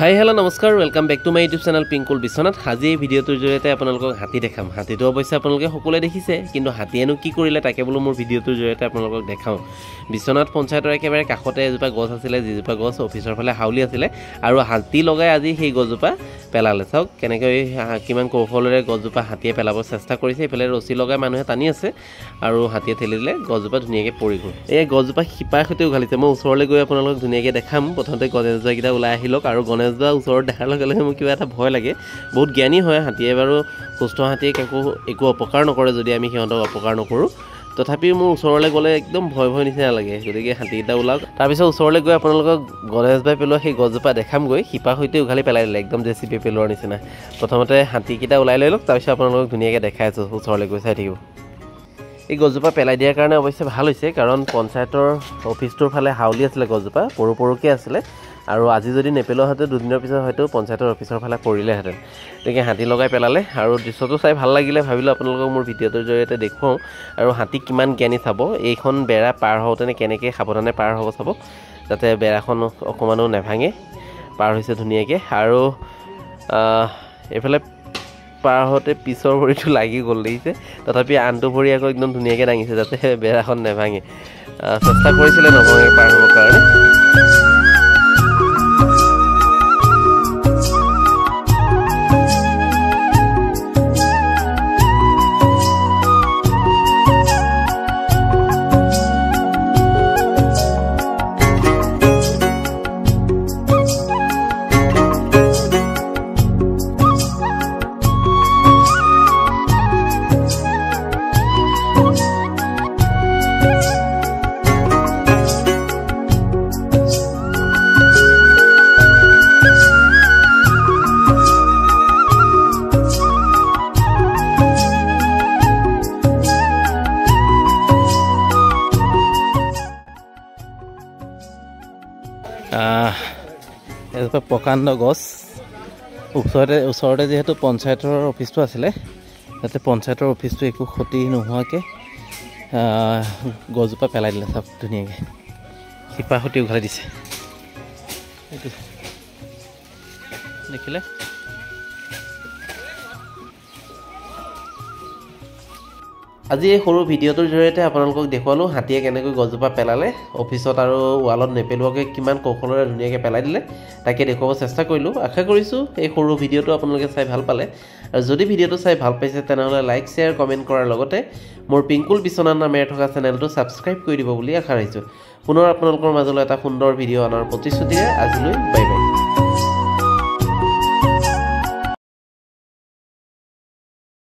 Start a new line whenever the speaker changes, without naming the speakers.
হাই hello' নমস্কাৰ welcome back to my YouTube channel Pinkul Biswanath. আজি এই ভিডিঅ'টোৰ জৰিয়তে আপোনালোকক হাতী দেখাম। হাতীটো অৱশ্যে আপোনালোকে সকলোৱে দেখিছে, কিন্তু হাতীয়েনো কি কৰিলে তাকে বোলো মোৰ ভিডিঅ'টোৰ জৰিয়তে আপোনালোকক দেখাওঁ। বিশ্বনাথ পঞ্চায়তৰ একেবাৰে কাষতে এজোপা গছ আছিলে, যিজোপা গছ অফিচৰ ফালে হাউলি আছিলে আৰু হাতী লগাই আজি সেই গছজোপা পেলালে। চাওক কেনেকৈ কিমান কৌশলেৰে গছজোপা হাতীয়ে পেলাব চেষ্টা কৰিছে। এইফালে ৰছী লগাই মানুহে টানি আছে আৰু হাতীয়ে ঠেলি দিলে, গছজোপা ধুনীয়াকৈ পৰি গ'ল। এই গছজোপা শিপাৰ সৈতে উঘালিছে। মই ওচৰলৈ গৈ আপোনালোকক ধুনীয়াকৈ দেখাম। প্ৰথমতে গণেশজোপাকেইটা ওলাই আহি লওক, আৰু গণেশজোপা ওচৰত দেখাৰ লগে লগে মোৰ কিবা এটা ভয় লাগে। বহুত জ্ঞানী হয় হাতীয়ে, বাৰু সুস্থ হাতীয়ে একো অপকাৰ নকৰে যদি আমি সিহঁতক অপকাৰ নকৰোঁ। তথাপিও মোৰ ওচৰলৈ গ'লে একদম ভয় নিচিনা লাগে, গতিকে হাতীকেইটা ওলাওক। তাৰপিছত ওচৰলৈ গৈ আপোনালোকক গণেশবাই পেলোৱা সেই গছজোপা দেখামগৈ। শিপাৰ সৈতে উঘালি পেলাই দিলে, একদম জেচিপি পেলোৱাৰ নিচিনা। প্ৰথমতে হাতীকেইটা ওলাই লৈ লওক, তাৰপিছত আপোনালোকক ধুনীয়াকৈ দেখাই আছোঁ। ওচৰলৈ গৈ চাই থাকিব। এই গছজোপা পেলাই দিয়াৰ কাৰণে অৱশ্যে ভাল হৈছে, কাৰণ পঞ্চায়তৰ অফিচটোৰ ফালে হাউলি আছিলে গছজোপা, সৰুকৈ আছিলে। আৰু আজি যদি নেপেলোৱাহেঁতেন দুদিনৰ পিছত হয়তো পঞ্চায়তৰ অফিচৰ ফালে পৰিলেহেঁতেন। গতিকে হাতী লগাই পেলালে, আৰু দৃশ্যটো চাই ভাল লাগিলে, ভাবিলোঁ আপোনালোকক মোৰ ভিডিঅ'টোৰ জৰিয়তে দেখুৱাওঁ। আৰু হাতী কিমান জ্ঞানী চাব, এইখন বেৰা পাৰ হওঁতেনে কেনেকৈ সাৱধানে পাৰ হ'ব চাব, যাতে বেৰাখন অকণমানো নেভাঙে। পাৰ হৈছে ধুনীয়াকৈ। আৰু এইফালে পাৰ হওঁতে পিছৰ ভৰিটো লাগি গ'ল দেখিছে, তথাপি আনটো ভৰি আকৌ একদম ধুনীয়াকৈ দাঙিছে যাতে বেৰাখন নেভাঙে। চেষ্টা কৰিছিলে নভঙে পাৰ হ'বৰ কাৰণে। এজোপা প্ৰকাণ্ড গছ, ওচৰতে যিহেতু পঞ্চায়তৰ অফিচটো আছিলে, যাতে পঞ্চায়তৰ অফিচটো একো ক্ষতি নোহোৱাকৈ গছজোপা পেলাই দিলে। চাওক ধুনীয়াকৈ শিপাৰ সৈতে উঘালি দিছে। এইটো দেখিলে। আজি এই সৰু ভিডিঅ'টোৰ জৰিয়তে আপোনালোকক দেখুৱালোঁ হাতীয়ে কেনেকৈ গছজোপা পেলালে। অফিচত আৰু ৱালত নেপেলোৱাকৈ কিমান কৌশলেৰে ধুনীয়াকৈ পেলাই দিলে, তাকে দেখুৱাব চেষ্টা কৰিলোঁ। আশা কৰিছোঁ এই সৰু ভিডিঅ'টো আপোনালোকে চাই ভাল পালে। আৰু যদি ভিডিঅ'টো চাই ভাল পাইছে তেনেহ'লে লাইক, শ্বেয়াৰ, কমেণ্ট কৰাৰ লগতে মোৰ পিংকুল বিশ্বনাথ নামেৰে থকা চেনেলটো ছাবস্ক্ৰাইব কৰি দিব বুলি আশা ৰাখিছোঁ। পুনৰ আপোনালোকৰ মাজলৈ এটা সুন্দৰ ভিডিঅ' অনাৰ প্ৰতিশ্ৰুতিৰে আজিলৈ বাই বাই।